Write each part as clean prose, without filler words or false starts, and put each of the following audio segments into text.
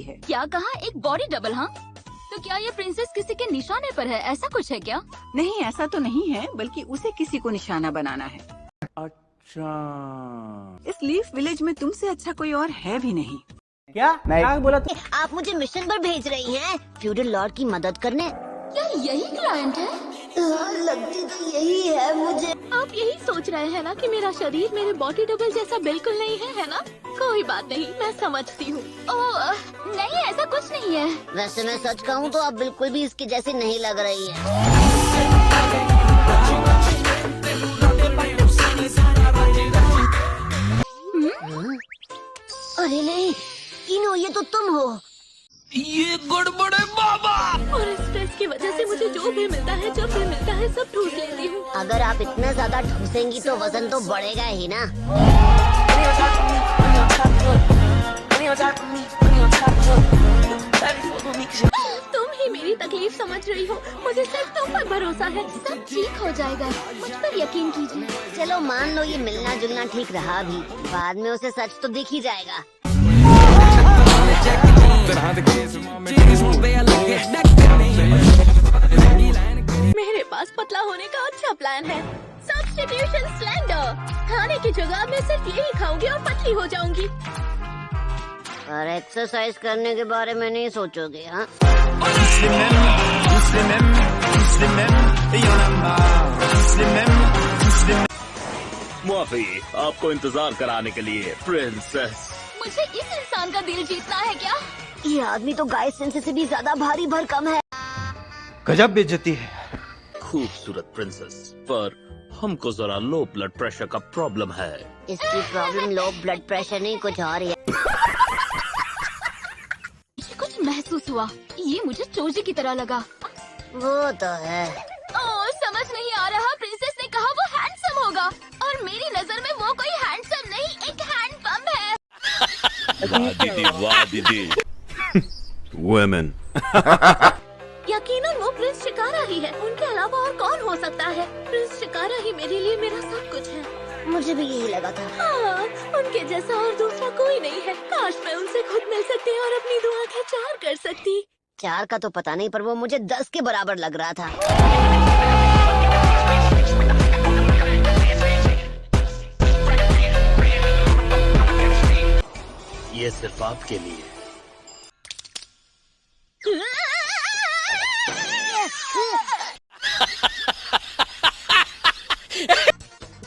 है। क्या कहा? एक बॉडी डबल? हाँ, तो क्या ये प्रिंसेस किसी के निशाने पर है? ऐसा कुछ है क्या? नहीं, ऐसा तो नहीं है, बल्कि उसे किसी को निशाना बनाना है। अच्छा, इस लीफ विलेज में तुमसे अच्छा कोई और है भी नहीं। क्या नहीं बोला तू? आप मुझे मिशन पर भेज रही हैं फ्यूडल लॉर्ड की मदद करने? क्या यही क्लाइंट है? लगती तो यही है मुझे। आप यही सोच रहे हैं ना कि मेरा शरीर मेरे बॉडी डबल जैसा बिल्कुल नहीं है ना? कोई बात नहीं, मैं समझती हूँ। नहीं, ऐसा कुछ नहीं है। वैसे मैं सच कहूँ तो आप बिल्कुल भी इसके जैसी नहीं लग रही है। अरे नहीं, इनो, ये तो तुम हो। ये गड़बड़ है बाबा। और स्ट्रेस की वजह से मुझे जो भी मिलता है, जब भी मिलता है, सब ठूस लेती हूँ। अगर आप इतना ज्यादा ठूसेंगी तो वजन तो बढ़ेगा ही ना। तुम ही मेरी तकलीफ समझ रही हो। मुझे सिर्फ तुम पर भरोसा है। सब ठीक हो जाएगा, मुझ पर यकीन कीजिए। चलो मान लो ये मिलना जुलना ठीक रहा भी, बाद में उसे सच तो दिख ही जाएगा। मेरे पास पतला होने का अच्छा प्लान है। Substitution slender. खाने की जगह मैं सिर्फ यही खाऊंगी और पतली हो जाऊंगी। और एक्सरसाइज करने के बारे में नहीं सोचोगे? हाँ, माफी, आपको इंतजार कराने के लिए प्रिंसेस। मुझे इस इंसान का दिल जीतना है क्या? ये आदमी तो गाय सेंसे से भी ज्यादा भारी भरकम है। गजब बेइज्जती है। खूबसूरत प्रिंसेस, पर हमको जरा लो ब्लड प्रेशर का प्रॉब्लम है। इसकी प्रॉब्लम लो ब्लड प्रेशर नहीं, कुछ और ही है। मुझे कुछ महसूस हुआ। ये मुझे चोजी की तरह लगा। वो तो है। समझ नहीं आ रहा। प्रिंसेस ने कहा वो हैंडसम होगा, और मेरी नजर में वो कोई हैंडसम नहीं, एक हैंडपंप है। वाह दीदी। Women. यकीनन वो प्रिंस शिकारा ही है। उनके अलावा और कौन हो सकता है? प्रिंस शिकारा ही मेरे लिए मेरा सब कुछ है। मुझे भी यही लगा था। हाँ, उनके जैसा और दूसरा कोई नहीं है। काश मैं उनसे खुद मिल सकती और अपनी दो आंखें चार कर सकती। 4 का तो पता नहीं, पर वो मुझे 10 के बराबर लग रहा था। ये सिर्फ आपके लिए।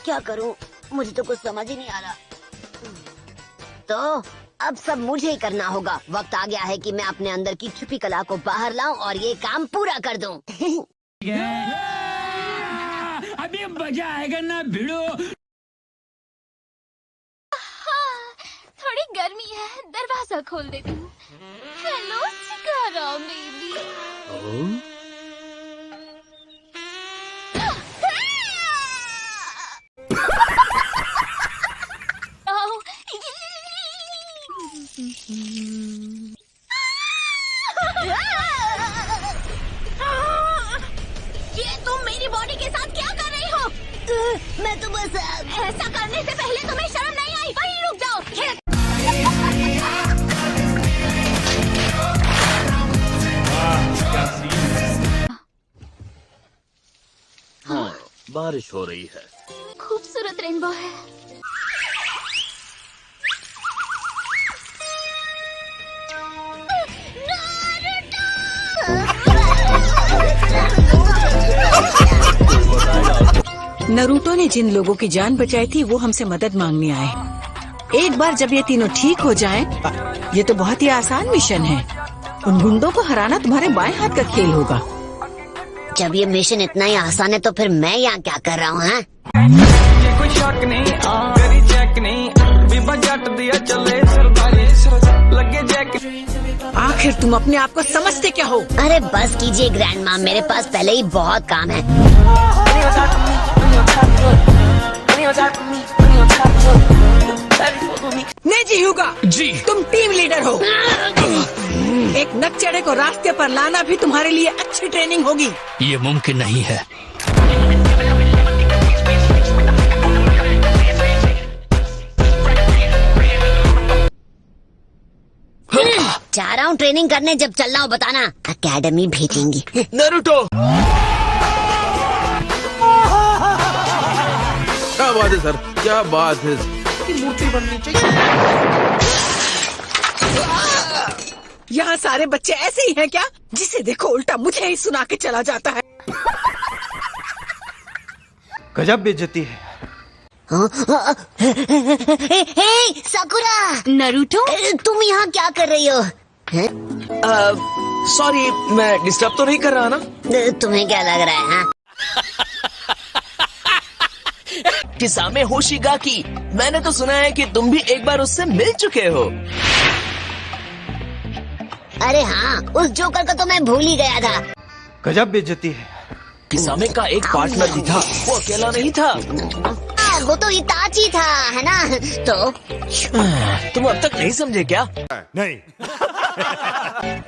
क्या करूं? मुझे तो कुछ समझ ही नहीं आ रहा। तो अब सब मुझे ही करना होगा। वक्त आ गया है कि मैं अपने अंदर की छुपी कला को बाहर लाऊं और ये काम पूरा कर दूं। अभी मजा आएगा ना भिड़ो। थोड़ी गर्मी है, दरवाजा खोल देती हूँ। Hello shikara baby. ये तुम मेरी बॉडी के साथ क्या कर रही हो? मैं तो बस ऐसा करने से पहले तुम्हें शर्म नहीं आई? वहीं रुक जाओ। हाँ, बारिश हो रही है। खूबसूरत रेनबो है। नरूटो ने जिन लोगों की जान बचाई थी वो हमसे मदद मांगने आए। एक बार जब ये तीनों ठीक हो जाएं, ये तो बहुत ही आसान मिशन है। उन गुंडों को हराना तुम्हारे बाएं हाथ का खेल होगा। जब ये मिशन इतना ही आसान है तो फिर मैं यहाँ क्या कर रहा हूँ? हाँ? कोई शक नहीं, तेरी चेक नहीं, बीबा जट दिया चले सरदारी लगे जैक। आखिर तुम अपने आप को समझते क्या हो? अरे बस कीजिए ग्रैंड माम, मेरे पास पहले ही बहुत काम है। नहीं जी हुगा जी, तुम टीम लीडर हो। एक नकचढ़े को रास्ते पर लाना भी तुम्हारे लिए अच्छी ट्रेनिंग होगी। ये मुमकिन नहीं है। चाह रहा हूँ ट्रेनिंग करने, जब चलना हो बताना, एकेडमी भेजेंगी। नारुतो क्या बात है सर, क्या बात है। मूर्ति बननी चाहिए। यहाँ सारे बच्चे ऐसे ही हैं क्या? जिसे देखो उल्टा मुझे ही सुना के चला जाता है। गजब बेइज्जती है। हे साकुरा, नरूटो, तुम यहाँ क्या कर रही हो? सॉरी, मैं डिस्टर्ब तो नहीं कर रहा ना? तुम्हें क्या लग रहा है? हाँ? किसामे होशिगाकी, मैंने तो सुना है कि तुम भी एक बार उससे मिल चुके हो। अरे हाँ, उस जोकर का तो मैं भूल ही गया था। गजब बेइज्जती है। किसामे का एक पार्टनर भी था, वो अकेला नहीं था। वो तो इताची था, है ना? तो तुम अब तक नहीं समझे क्या? नहीं।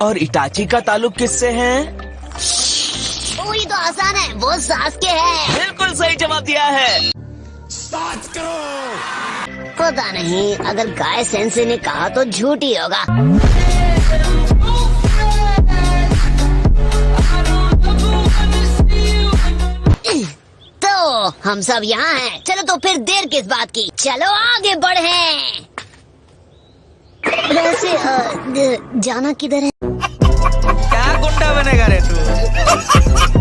और इटाची का ताल्लुक किससे है? वो ये तो आसान है, वो सासके है। बिल्कुल सही जवाब दिया है। पता नहीं, अगर गाय सेंसे ने कहा तो झूठ ही होगा। तो हम सब यहाँ हैं, चलो तो फिर देर किस बात की, चलो आगे बढ़ें। वैसे जाना किधर है? क्या गुंडा बनेगा रे तू?